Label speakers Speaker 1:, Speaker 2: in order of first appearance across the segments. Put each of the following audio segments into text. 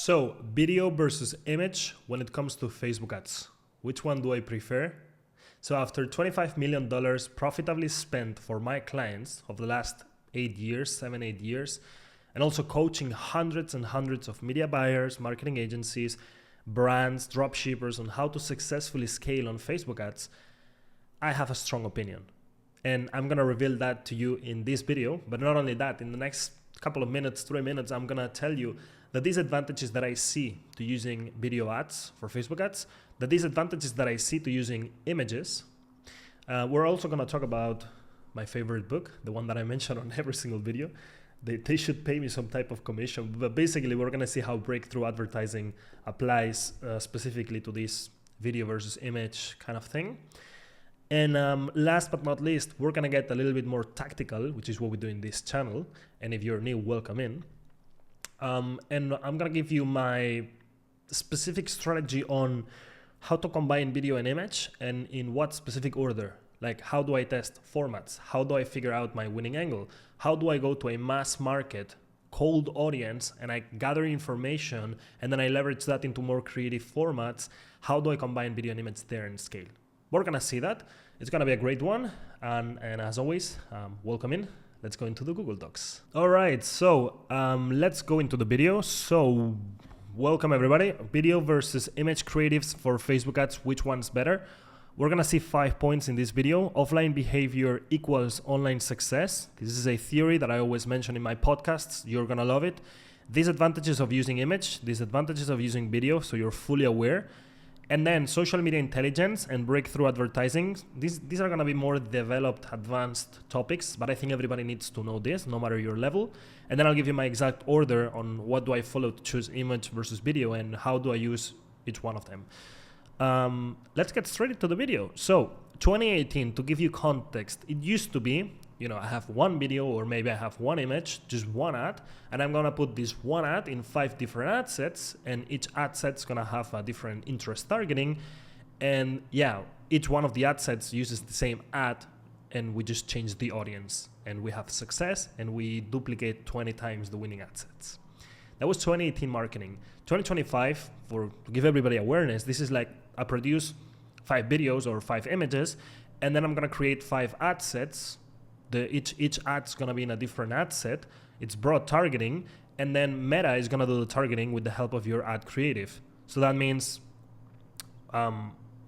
Speaker 1: So, video versus image when it comes to Facebook ads. Which one do I prefer? So after $25 million profitably spent for my clients over the last 7, 8 years, and also coaching hundreds and hundreds of media buyers, marketing agencies, brands, dropshippers on how to successfully scale on Facebook ads, I have a strong opinion. And I'm gonna reveal that to you in this video, but not only that, in the next couple of minutes, 3 minutes, I'm gonna tell you the disadvantages that I see to using video ads for Facebook ads, the disadvantages that I see to using images. We're also gonna talk about my favorite book, the one that I mentioned on every single video. They should pay me some type of commission, but basically we're gonna see how breakthrough advertising applies specifically to this video versus image kind of thing. And last but not least, we're gonna get a little bit more tactical, which is what we do in this channel. And if you're new, welcome in. And I'm gonna give you my specific strategy on how to combine video and image and in what specific order. Like, how do I test formats? How do I figure out my winning angle? How do I go to a mass market, cold audience, and I gather information and then I leverage that into more creative formats? How do I combine video and image there and scale? We're gonna see that. It's gonna be a great one. And as always, welcome in. Let's go into the Google Docs. All right, so let's go into the video. So welcome everybody. Video versus image creatives for Facebook ads, which one's better? We're gonna see 5 points in this video. Offline behavior equals online success. This is a theory that I always mention in my podcasts. You're gonna love it. Disadvantages of using image, disadvantages of using video, so you're fully aware. And then social media intelligence and breakthrough advertising. These are gonna be more developed, advanced topics, but I think everybody needs to know this, no matter your level. And then I'll give you my exact order on what do I follow to choose image versus video and how do I use each one of them. Let's get straight into the video. So 2018, to give you context, it used to be, I have one video or maybe I have one image, just one ad, and I'm gonna put this one ad in 5 different ad sets, and each ad set's gonna have a different interest targeting. And yeah, each one of the ad sets uses the same ad, and we just change the audience, and we have success, and we duplicate 20 times the winning ad sets. That was 2018 marketing. 2025, to give everybody awareness, this is like I produce 5 videos or 5 images, and then I'm gonna create 5 ad sets. Each ad's gonna be in a different ad set. It's broad targeting, and then Meta is gonna do the targeting with the help of your ad creative. So that means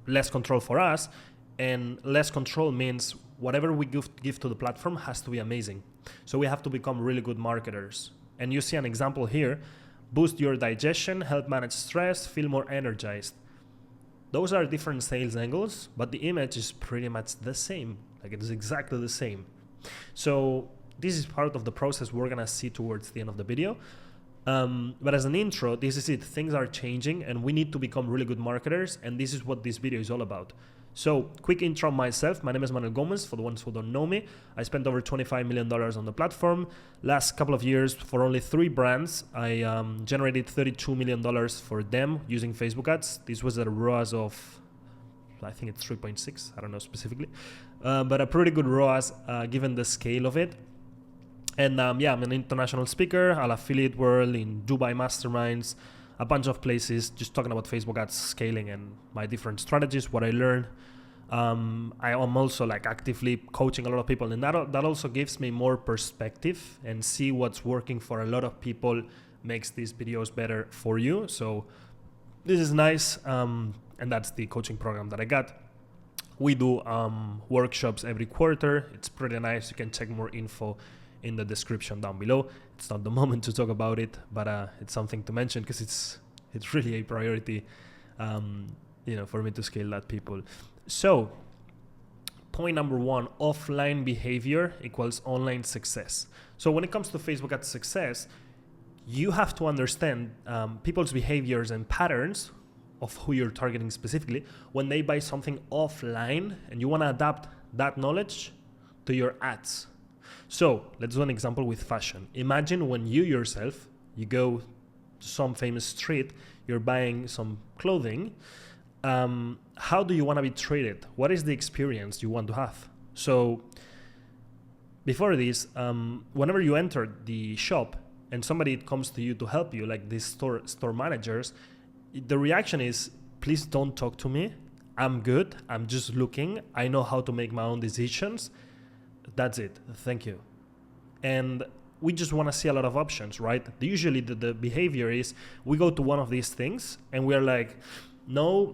Speaker 1: less control for us, and less control means whatever we give to the platform has to be amazing. So we have to become really good marketers. And you see an example here: boost your digestion, help manage stress, feel more energized. Those are different sales angles, but the image is pretty much the same. Like, it is exactly the same. So this is part of the process we're gonna see towards the end of the video. But as an intro, this is it. Things are changing and we need to become really good marketers, and this is what this video is all about. So quick intro on myself. My name is Manuel Gomez, for the ones who don't know me. I spent over $25 million on the platform. Last couple of years, for only 3 brands, I generated $32 million for them using Facebook ads. This was at a ROAS of, I think it's 3.6, I don't know specifically, but a pretty good ROAS given the scale of it. And yeah, I'm an international speaker, I'll affiliate world, in Dubai masterminds, a bunch of places, just talking about Facebook ads scaling and my different strategies, what I learned. I am also like actively coaching a lot of people, and that also gives me more perspective and see what's working for a lot of people, makes these videos better for you. So this is nice. And that's the coaching program that I got. We do workshops every quarter. It's pretty nice. You can check more info in the description down below. It's not the moment to talk about it, but it's something to mention because it's really a priority, for me to scale that, people. So point number 1, offline behavior equals online success. So when it comes to Facebook ad success, you have to understand people's behaviors and patterns of who you're targeting specifically when they buy something offline, and you want to adapt that knowledge to your ads. So let's do an example with fashion. Imagine when you yourself, you go to some famous street, you're buying some clothing. How do you want to be treated? What is the experience you want to have? So before this, whenever you enter the shop, and somebody comes to you to help you, like these store managers, the reaction is, please don't talk to me. I'm good. I'm just looking. I know how to make my own decisions. That's it. Thank you. And we just want to see a lot of options, right? Usually the behavior is we go to one of these things and we're like, no,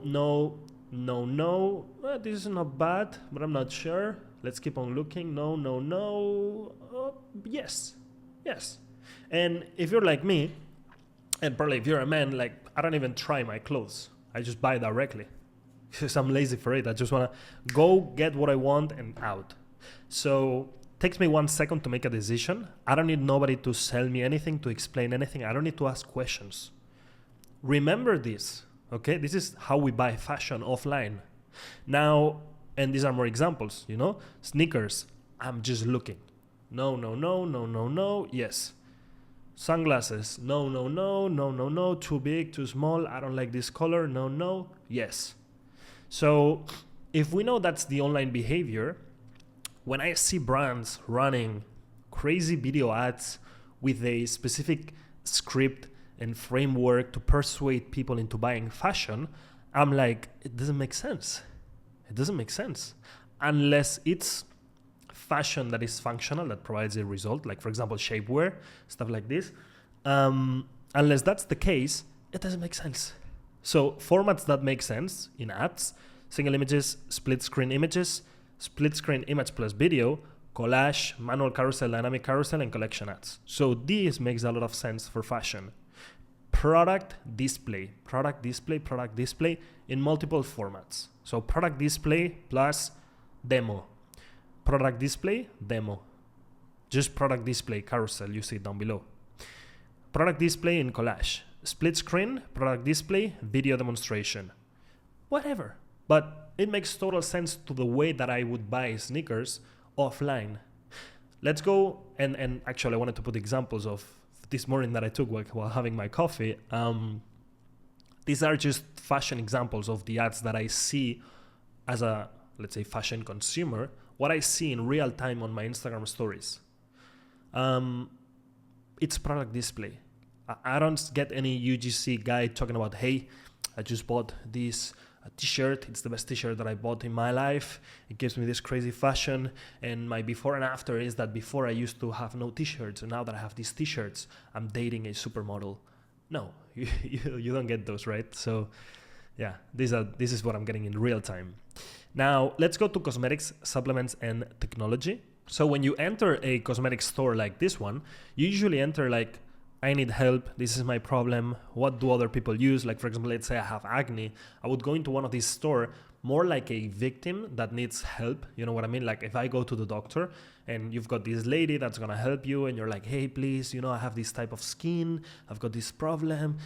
Speaker 1: this is not bad, but I'm not sure. Let's keep on looking. No. Yes. And if you're like me, and probably if you're a man, like I don't even try my clothes. I just buy directly because I'm lazy for it. I just want to go get what I want and out. So it takes me 1 second to make a decision. I don't need nobody to sell me anything, to explain anything. I don't need to ask questions. Remember this, okay? This is how we buy fashion offline. Now, and these are more examples, sneakers. I'm just looking. No, yes. Sunglasses. No, too big, too small. I don't like this color. No, yes. So if we know that's the online behavior, when I see brands running crazy video ads with a specific script and framework to persuade people into buying fashion, I'm like, it doesn't make sense. Unless it's fashion that is functional, that provides a result, like for example shapewear, stuff like this. Unless that's the case, it doesn't make sense. So formats that make sense in ads: single images, split screen images, split screen image plus video, collage, manual carousel, dynamic carousel, and collection ads. So this makes a lot of sense for fashion. Product display in multiple formats. So product display plus demo. Product display, demo. Just product display, carousel, you see it down below. Product display in collage. Split screen, product display, video demonstration. Whatever. But it makes total sense to the way that I would buy sneakers offline. Let's go, and actually I wanted to put examples of this morning that I took while having my coffee. These are just fashion examples of the ads that I see as a, let's say, fashion consumer, what I see in real time on my Instagram stories. It's product display. I don't get any UGC guy talking about, hey, I just bought this t-shirt. It's the best t-shirt that I bought in my life. It gives me this crazy fashion. And my before and after is that before I used to have no t-shirts. And now that I have these t-shirts, I'm dating a supermodel. No, you don't get those, right? So yeah, this is what I'm getting in real time. Now, let's go to cosmetics, supplements, and technology. So when you enter a cosmetic store like this one, you usually enter like, I need help, this is my problem, what do other people use? Like for example, let's say I have acne. I would go into one of these stores more like a victim that needs help. You know what I mean? Like if I go to the doctor and you've got this lady that's gonna help you and you're like, hey, please, I have this type of skin, I've got this problem.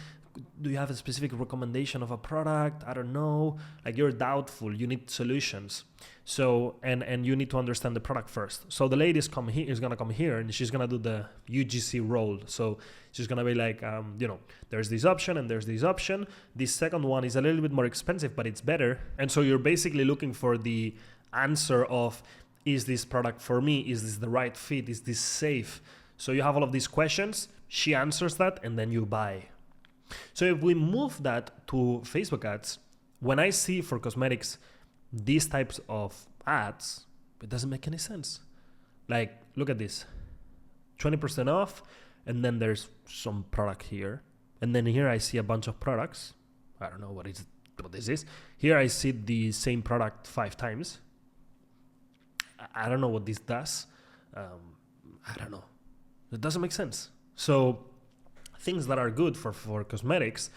Speaker 1: Do you have a specific recommendation of a product? I don't know. Like you're doubtful, you need solutions. So, and you need to understand the product first. So the lady is gonna come here and she's gonna do the UGC role. So she's gonna be like, there's this option and there's this option. This second one is a little bit more expensive, but it's better. And so you're basically looking for the answer of, is this product for me? Is this the right fit? Is this safe? So you have all of these questions. She answers that and then you buy. So if we move that to Facebook ads, when I see for cosmetics these types of ads, it doesn't make any sense. Like, look at this, 20% off, and then there's some product here. And then here I see a bunch of products. I don't know what this is. Here I see the same product 5 times. I don't know what this does. I don't know. It doesn't make sense. So things that are good for cosmetics,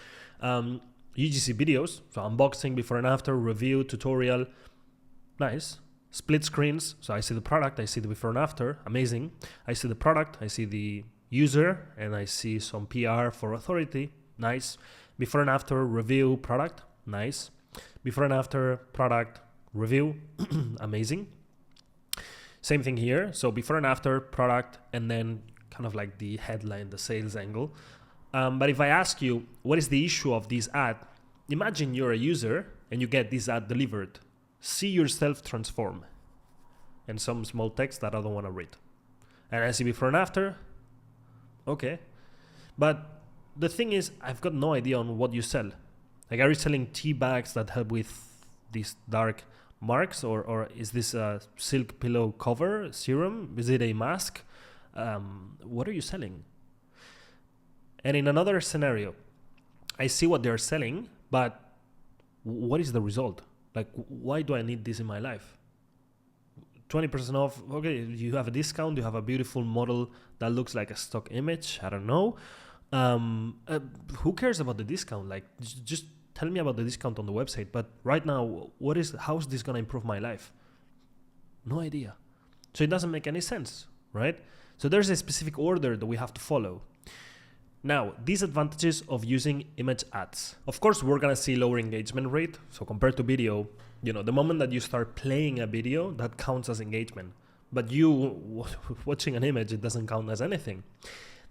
Speaker 1: UGC videos, so unboxing, before and after, review, tutorial, nice. Split screens, so I see the product, I see the before and after, amazing. I see the product, I see the user, and I see some PR for authority, nice. Before and after, review, product, nice. Before and after, product, review, amazing. Same thing here, so before and after, product, and then kind of like the headline, the sales angle. But if I ask you, what is the issue of this ad? Imagine you're a user and you get this ad delivered. See yourself transform. And some small text that I don't want to read. And I see before and after. Okay. But the thing is, I've got no idea on what you sell. Like, are you selling tea bags that help with these dark marks, or is this a silk pillow cover serum? Is it a mask? What are you selling? And in another scenario, I see what they're selling, but what is the result? Like, why do I need this in my life? 20% off, okay, you have a discount, you have a beautiful model that looks like a stock image, I don't know. Who cares about the discount? Like, just tell me about the discount on the website. But right now, how is this gonna improve my life? No idea. So it doesn't make any sense, right? So there's a specific order that we have to follow. Now, disadvantages of using image ads. Of course, we're gonna see lower engagement rate. So compared to video, the moment that you start playing a video, that counts as engagement. But you watching an image, it doesn't count as anything.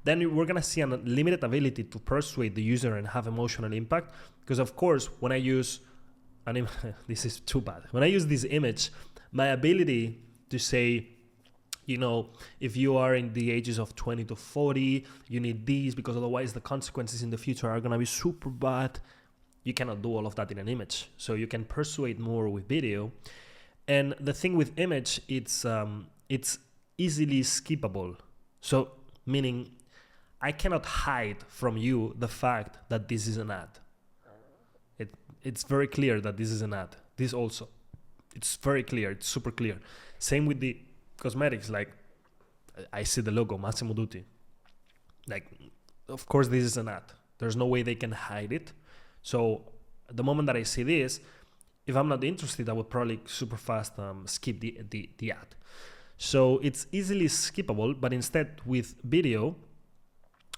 Speaker 1: Then we're gonna see a limited ability to persuade the user and have emotional impact. Because of course, when I use this is too bad. When I use this image, my ability to say, if you are in the ages of 20 to 40, you need these because otherwise the consequences in the future are gonna be super bad. You cannot do all of that in an image. So you can persuade more with video. And the thing with image, it's easily skippable. So meaning I cannot hide from you the fact that this is an ad. It's very clear that this is an ad. This also, it's very clear. It's super clear. Same with the cosmetics. Like, I see the logo, Massimo Dutti. Like, of course, this is an ad. There's no way they can hide it. So the moment that I see this, if I'm not interested, I would probably super fast skip the ad. So it's easily skippable, but instead with video,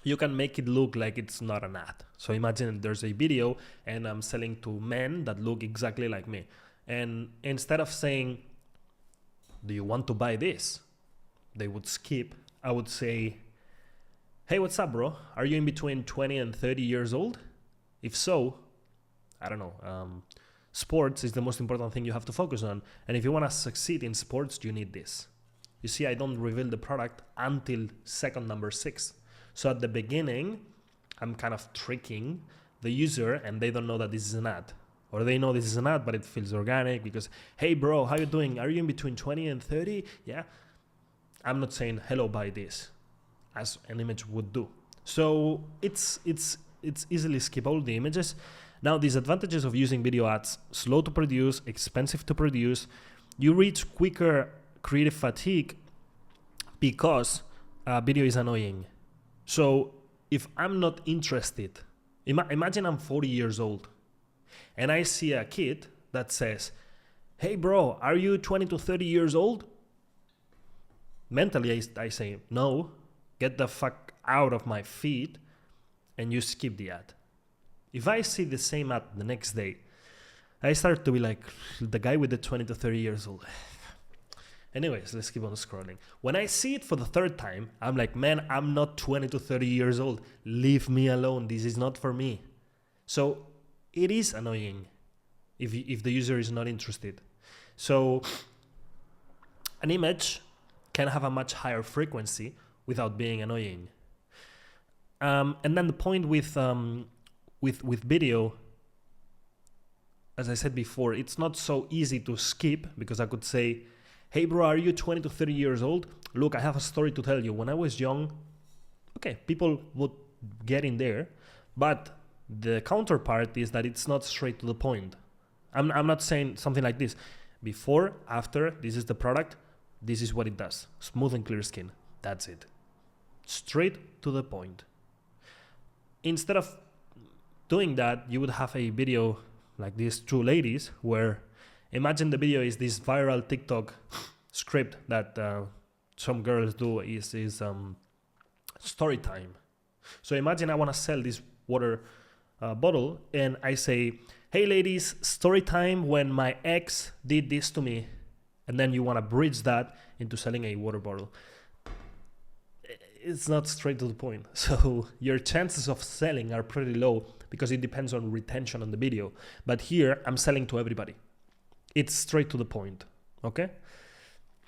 Speaker 1: you can make it look like it's not an ad. So imagine there's a video and I'm selling to men that look exactly like me. And instead of saying, do you want to buy this? They would skip. I would say, hey, what's up, bro? Are you in between 20 and 30 years old? If so, I don't know. Sports is the most important thing you have to focus on. And if you want to succeed in sports, you need this. You see, I don't reveal the product until second number 6. So at the beginning, I'm kind of tricking the user and they don't know that this is an ad. Or they know this is an ad, but it feels organic because, hey bro, how you doing? Are you in between 20 and 30? Yeah. I'm not saying, hello, buy this, as an image would do. So it's easily skippable, the images. Now, disadvantages of using video ads: slow to produce, expensive to produce. You reach quicker creative fatigue because video is annoying. So if I'm not interested, imagine I'm 40 years old and I see a kid that says, hey bro, are you 20 to 30 years old? Mentally, I say, no, get the fuck out of my feed, and you skip the ad. If I see the same ad the next day, I start to be like, the guy with the 20 to 30 years old. Anyways, let's keep on scrolling. When I see it for the third time, I'm like, man, I'm not 20 to 30 years old. Leave me alone. This is not for me. So it is annoying if the user is not interested. So an image can have a much higher frequency without being annoying. And then the point with video, as I said before, it's not so easy to skip because I could say, hey bro, are you 20 to 30 years old? Look, I have a story to tell you. When I was young, okay, people would get in there, but the counterpart is that it's not straight to the point. I'm not saying something like this. Before, after, this is the product, this is what it does. Smooth and clear skin. That's it. Straight to the point. Instead of doing that, you would have a video like these two ladies where, imagine the video is this viral TikTok script that some girls do is story time. So imagine I want to sell this water bottle and I say, hey ladies, story time when my ex did this to me. And then you want to bridge that into selling a water bottle. It's not straight to the point. So your chances of selling are pretty low because it depends on retention on the video. But here I'm selling to everybody. It's straight to the point, okay?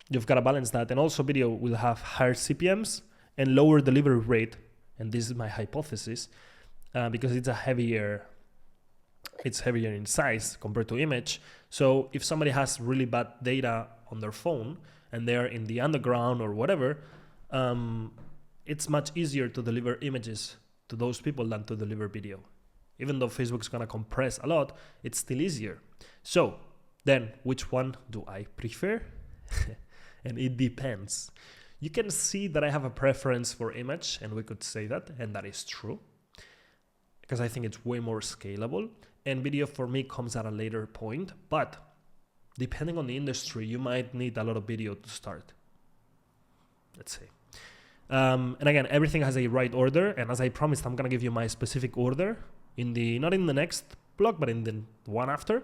Speaker 1: You've got to balance that. And also video will have higher CPMs and lower delivery rate and this is my hypothesis, because it's heavier in size compared to image. So if somebody has really bad data on their phone and they're in the underground or whatever, it's much easier to deliver images to those people than to deliver video. Even though Facebook's gonna compress a lot, it's still easier. So then, which one do I prefer? And it depends. You can see that I have a preference for image, and we could say that, and that is true, because I think it's way more scalable, and video for me comes at a later point. But depending on the industry, you might need a lot of video to start, let's say. And again, everything has a right order, and as I promised, I'm gonna give you my specific order not in the next blog, but in the one after.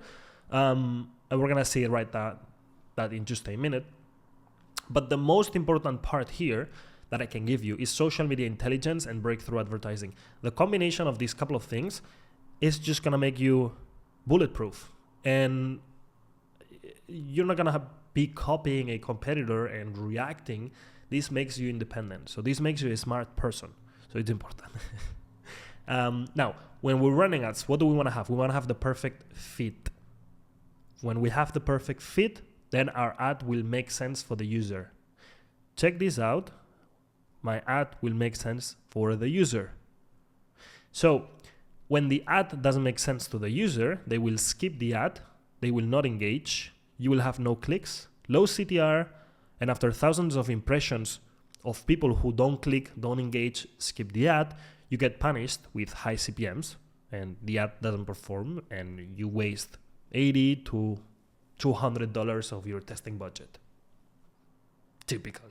Speaker 1: And we're gonna see that in just a minute. But the most important part here that I can give you is social media intelligence and breakthrough advertising. The combination of these couple of things is just gonna make you bulletproof, and you're not gonna be copying a competitor and reacting. This makes you independent. So this makes you a smart person. So it's important. Now, when we're running ads, what do we want to have? We want to have the perfect fit. When we have the perfect fit, then our ad will make sense for the user. Check this out. My ad will make sense for the user. So when the ad doesn't make sense to the user, they will skip the ad. They will not engage. You will have no clicks, low CTR, and after thousands of impressions of people who don't click, don't engage, skip the ad, you get punished with high CPMs, and the ad doesn't perform, and you waste $80 to $200 of your testing budget. Typical.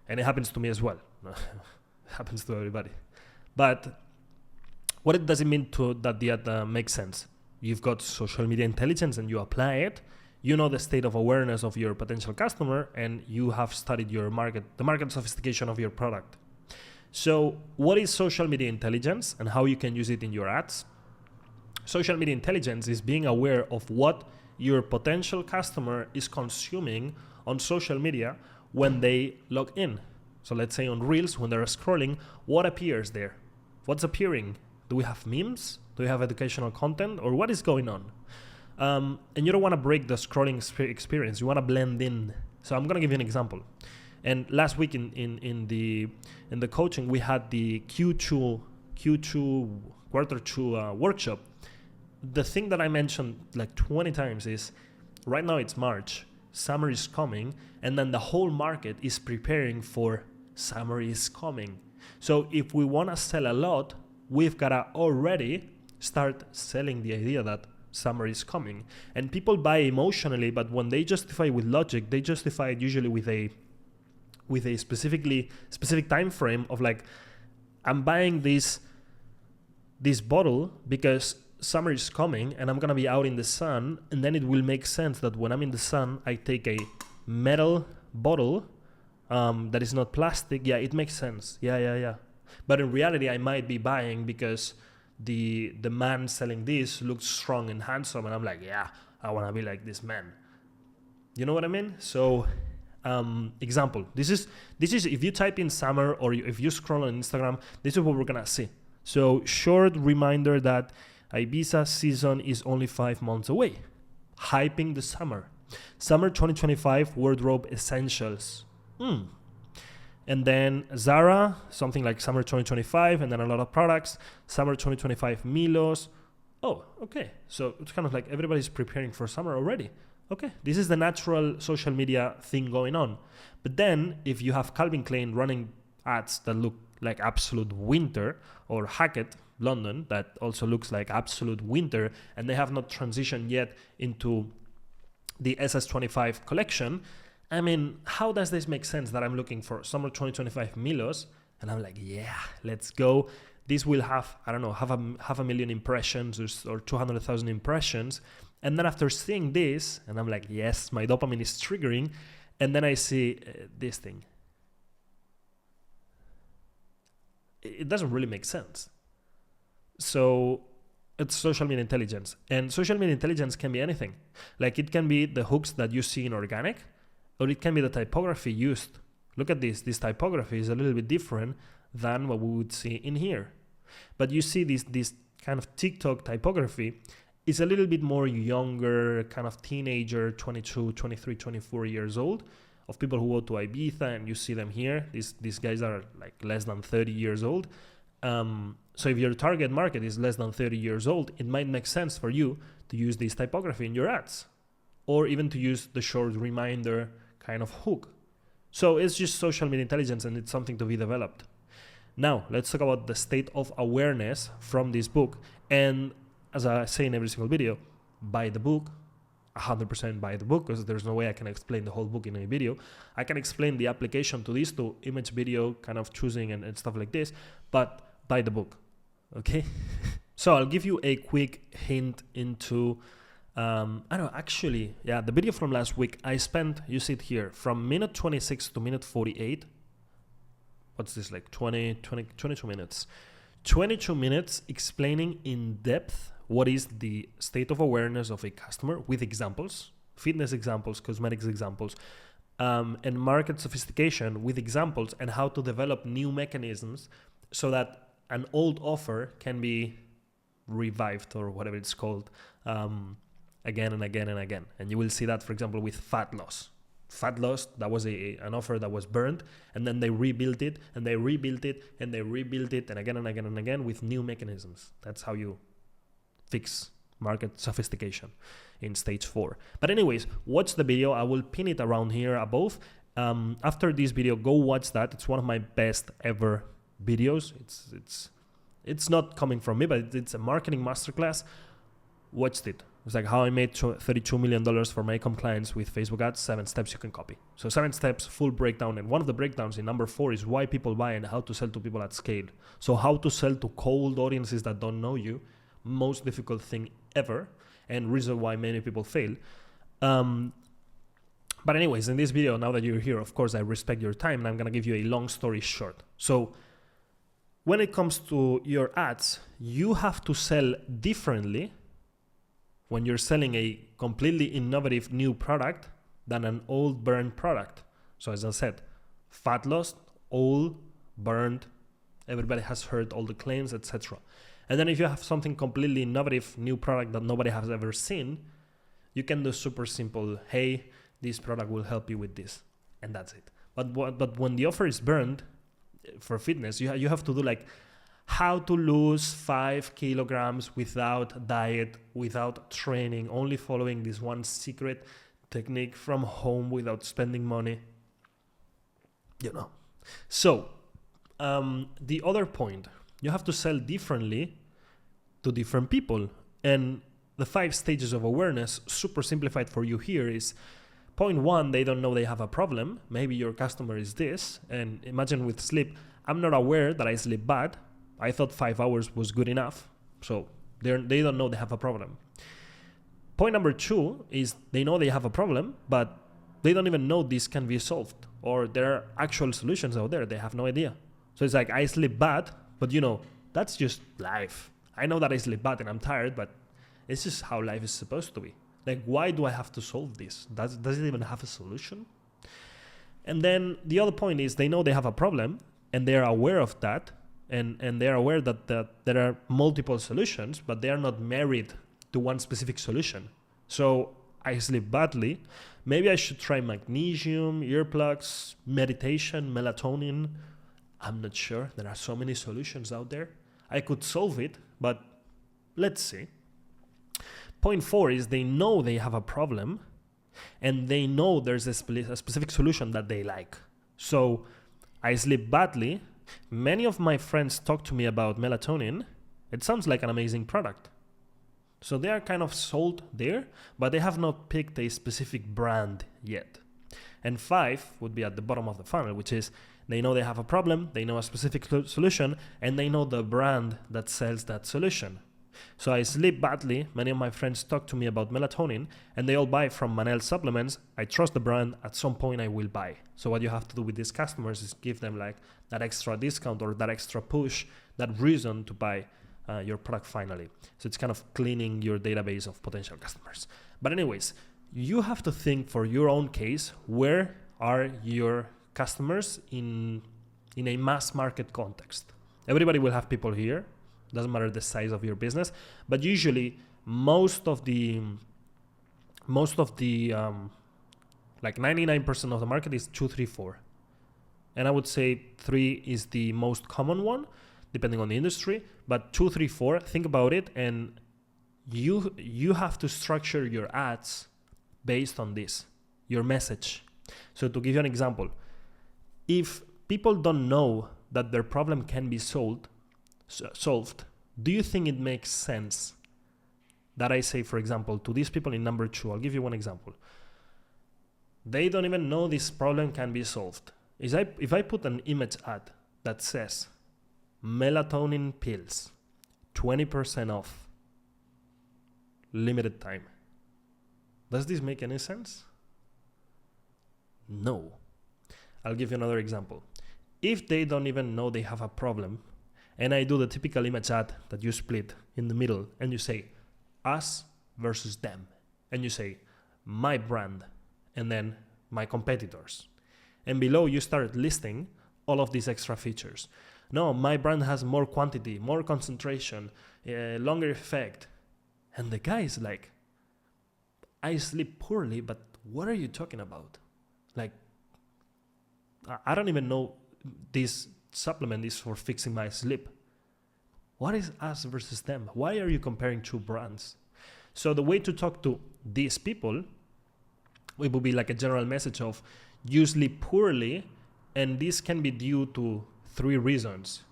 Speaker 1: And it happens to me as well. It happens to everybody. But what does it mean that the ad makes sense? You've got social media intelligence and you apply it. You know the state of awareness of your potential customer, and you have studied your market, the market sophistication of your product. So what is social media intelligence and how you can use it in your ads? Social media intelligence is being aware of what your potential customer is consuming on social media when they log in. So let's say on Reels, when they're scrolling, what appears there? What's appearing? Do we have memes? Do we have educational content? Or what is going on? And you don't want to break the scrolling experience. You want to blend in. So I'm going to give you an example. And last week in the coaching, we had the Q2 quarter 2 workshop. The thing that I mentioned like 20 times is right now it's March, summer is coming, and then the whole market is preparing for summer is coming. So if we want to sell a lot, we've got to already start selling the idea that summer is coming. And people buy emotionally, but when they justify with logic, they justify it usually with a specific time frame of like, I'm buying this bottle because summer is coming and I'm gonna be out in the sun, and then it will make sense that when I'm in the sun, I take a metal bottle that is not plastic. Yeah, it makes sense. Yeah. But in reality, I might be buying because the man selling this looks strong and handsome, and I'm like, yeah, I wanna be like this man. You know what I mean? So example, this is if you type in summer or if you scroll on Instagram, this is what we're gonna see. So short reminder that Ibiza season is only 5 months away. Hyping the summer 2025 wardrobe essentials. And then Zara, something like summer 2025, and then a lot of products. Summer 2025 Milos. Oh, okay. So it's kind of like everybody's preparing for summer already. Okay, this is the natural social media thing going on. But then if you have Calvin Klein running ads that look like absolute winter, or Hackett, London, that also looks like absolute winter, and they have not transitioned yet into the SS25 collection, I mean, how does this make sense that I'm looking for summer 2025 Milos, and I'm like, yeah, let's go. This will have, I don't know, half a million impressions or 200,000 impressions. And then after seeing this, and I'm like, yes, my dopamine is triggering. And then I see this thing. It doesn't really make sense. So it's social media intelligence. And social media intelligence can be anything. Like it can be the hooks that you see in organic, or it can be the typography used. Look at this. This typography is a little bit different than what we would see in here. But you see this kind of TikTok typography is a little bit more younger, kind of teenager, 22, 23, 24 years old, of people who go to Ibiza, and you see them here. These guys are like less than 30 years old. So if your target market is less than 30 years old, it might make sense for you to use this typography in your ads, or even to use the short reminder kind of hook. So it's just social media intelligence, and it's something to be developed. Now, let's talk about the state of awareness from this book. And as I say in every single video, buy the book, 100% buy the book, because there's no way I can explain the whole book in a video. I can explain the application to this, to image, video, kind of choosing and stuff like this, but buy the book, okay? So I'll give you a quick hint into, the video from last week, I spent, you see it here, from minute 26 to minute 48, what's this, like 22 minutes. 22 minutes explaining in depth what is the state of awareness of a customer with examples, fitness examples, cosmetics examples, and market sophistication with examples, and how to develop new mechanisms so that an old offer can be revived, or whatever it's called, again and again and again. And you will see that, for example, with fat loss. Fat loss, that was an offer that was burned, and then they rebuilt it, and they rebuilt it, and they rebuilt it, and again and again and again with new mechanisms. That's how you fix market sophistication in stage 4. But anyways, watch the video. I will pin it around here above. After this video, go watch that. It's one of my best ever videos. It's not coming from me, but it's a marketing masterclass. Watched it. It's like how I made $32 million for my e-com clients with Facebook ads, 7 steps you can copy. So 7 steps, full breakdown. And one of the breakdowns in number 4 is why people buy and how to sell to people at scale. So how to sell to cold audiences that don't know you, most difficult thing ever, and reason why many people fail. But anyways, in this video, now that you're here, of course, I respect your time, and I'm going to give you a long story short. So when it comes to your ads, you have to sell differently when you're selling a completely innovative new product than an old burned product. So as I said, fat loss, old, burned, everybody has heard all the claims, etc. And then if you have something completely innovative, new product that nobody has ever seen, you can do super simple, hey, this product will help you with this, and that's it. But when the offer is burned for fitness, you have to do like how to lose 5 kilograms without diet, without training, only following this one secret technique from home without spending money, you know. So the other point, you have to sell differently to different people. And the 5 stages of awareness, super simplified for you here, is point 1, they don't know they have a problem. Maybe your customer is this. And imagine with sleep, I'm not aware that I sleep bad. I thought 5 hours was good enough. So they don't know they have a problem. Point number 2 is they know they have a problem, but they don't even know this can be solved, or there are actual solutions out there. They have no idea. So it's like, I sleep bad, but you know, that's just life. I know that I sleep bad and I'm tired, but it's just how life is supposed to be. Like, why do I have to solve this? Does it even have a solution? And then the other point is they know they have a problem, and they are aware of that, and they are aware that there are multiple solutions, but they are not married to one specific solution. So I sleep badly. Maybe I should try magnesium, earplugs, meditation, melatonin. I'm not sure. There are so many solutions out there. I could solve it, but let's see. Point 4 is they know they have a problem, and they know there's a specific solution that they like. So I sleep badly. Many of my friends talk to me about melatonin. It sounds like an amazing product. So they are kind of sold there, but they have not picked a specific brand yet. And 5 would be at the bottom of the funnel, which is they know they have a problem, they know a specific solution, and they know the brand that sells that solution. So I sleep badly. Many of my friends talk to me about melatonin, and they all buy from Manel supplements. I trust the brand. At some point I will buy. So what you have to do with these customers is give them like that extra discount or that extra push, that reason to buy your product finally. So it's kind of cleaning your database of potential customers. But anyways, you have to think for your own case, where are your customers in in a mass market context. Everybody will have people here, doesn't matter the size of your business, but usually most of the like 99% of the market is 2, 3, 4. And I would say 3 is the most common one, depending on the industry, but 2, 3, 4, think about it, and you have to structure your ads based on this, your message. So to give you an example, if people don't know that their problem can be solved, do you think it makes sense that I say, for example, to these people in number 2, I'll give you one example. They don't even know this problem can be solved. If I put an image ad that says melatonin pills, 20% off, limited time, does this make any sense? No. I'll give you another example. If they don't even know they have a problem, and I do the typical image ad that you split in the middle, and you say, us versus them, and you say, my brand, and then my competitors. And below you start listing all of these extra features. No, my brand has more quantity, more concentration, longer effect. And the guy is like, I sleep poorly, but what are you talking about? Like, I don't even know this supplement is for fixing my sleep. What is us versus them? Why are you comparing two brands? So the way to talk to these people, it would be like a general message of you sleep poorly, and this can be due to 3 reasons.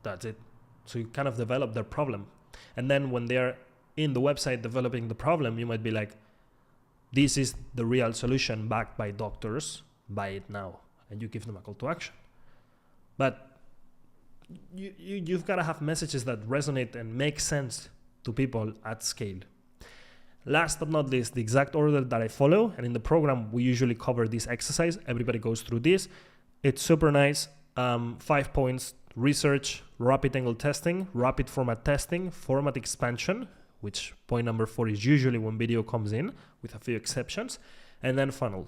Speaker 1: That's it. So you kind of develop their problem. And then when they're in the website developing the problem, you might be like, this is the real solution backed by doctors, buy it now. And you give them a call to action. But you've got to have messages that resonate and make sense to people at scale. Last but not least, the exact order that I follow, and in the program we usually cover this exercise. Everybody goes through this. It's super nice. 5 points: research, rapid angle testing, rapid format testing, format expansion, which point number 4 is usually when video comes in, with a few exceptions, and then funnel.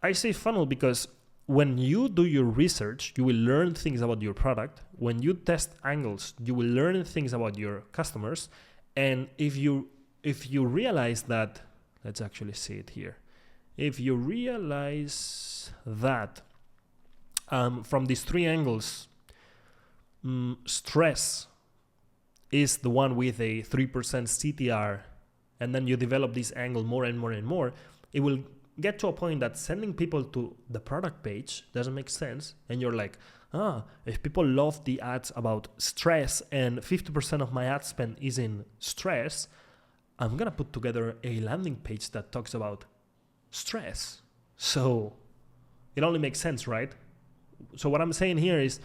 Speaker 1: I say funnel because when you do your research, you will learn things about your product. When you test angles, you will learn things about your customers. And if you realize that, let's actually see it here. If you realize that from these 3 angles, stress is the one with a 3% CTR, and then you develop this angle more and more and more, it will get to a point that sending people to the product page doesn't make sense. And you're like, if people love the ads about stress and 50% of my ad spend is in stress, I'm going to put together a landing page that talks about stress. So it only makes sense, right? So what I'm saying here is,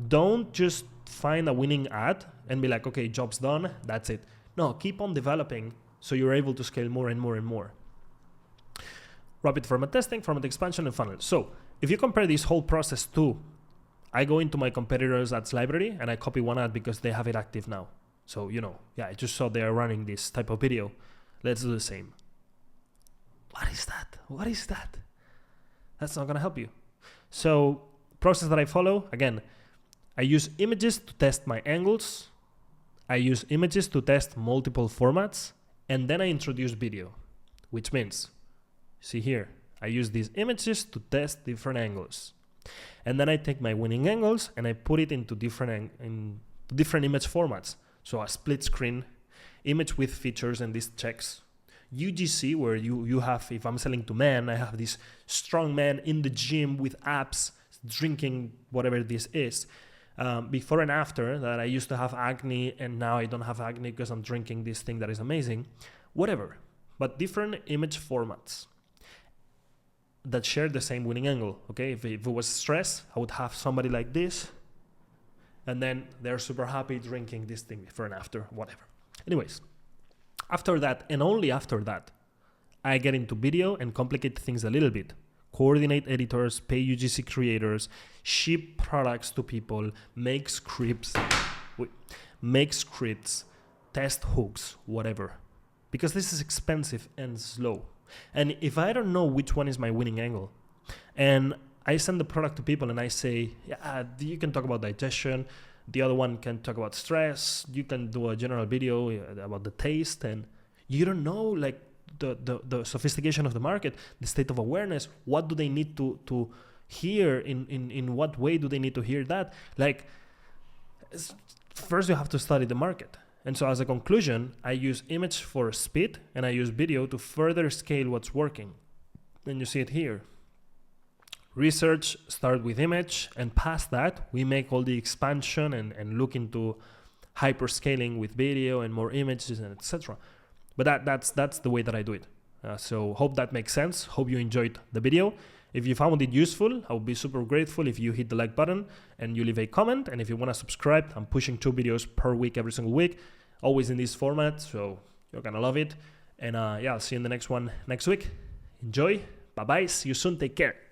Speaker 1: don't just find a winning ad and be like, okay, job's done, that's it. No, keep on developing so you're able to scale more and more and more. Rapid format testing, format expansion, and funnel. So if you compare this whole process to, I go into my competitors' ads library and I copy one ad because they have it active now. So, I just saw they are running this type of video. Let's do the same. What is that? What is that? That's not going to help you. So, process that I follow, again, I use images to test my angles. I use images to test multiple formats. And then I introduce video, which means, see here, I use these images to test different angles. And then I take my winning angles and I put it into different image formats. So a split screen, image with features and these checks. UGC, where you have, if I'm selling to men, I have this strong man in the gym with abs, drinking whatever this is. Before and after, that I used to have acne and now I don't have acne because I'm drinking this thing that is amazing. Whatever. But different image formats that share the same winning angle. Okay, if it was stress, I would have somebody like this, and then they're super happy drinking this thing before and after, whatever. Anyways, after that, and only after that, I get into video and complicate things a little bit. Coordinate editors, pay UGC creators, ship products to people, make scripts, test hooks, whatever. Because this is expensive and slow. And if I don't know which one is my winning angle, and I send the product to people and I say, yeah, you can talk about digestion. The other one can talk about stress. You can do a general video about the taste, and you don't know like the sophistication of the market, the state of awareness. What do they need to hear? In what way do they need to hear that? Like, first you have to study the market. And so as a conclusion, I use image for speed and I use video to further scale what's working. And you see it here. Research start with image, and past that, we make all the expansion and look into hyperscaling with video and more images and etc. But that's the way that I do it. So hope that makes sense. Hope you enjoyed the video. If you found it useful, I would be super grateful if you hit the like button and you leave a comment. And if you want to subscribe, I'm pushing 2 videos per week every single week, always in this format, so you're gonna love it. And yeah, I'll see you in the next one next week. Enjoy. Bye-bye. See you soon. Take care.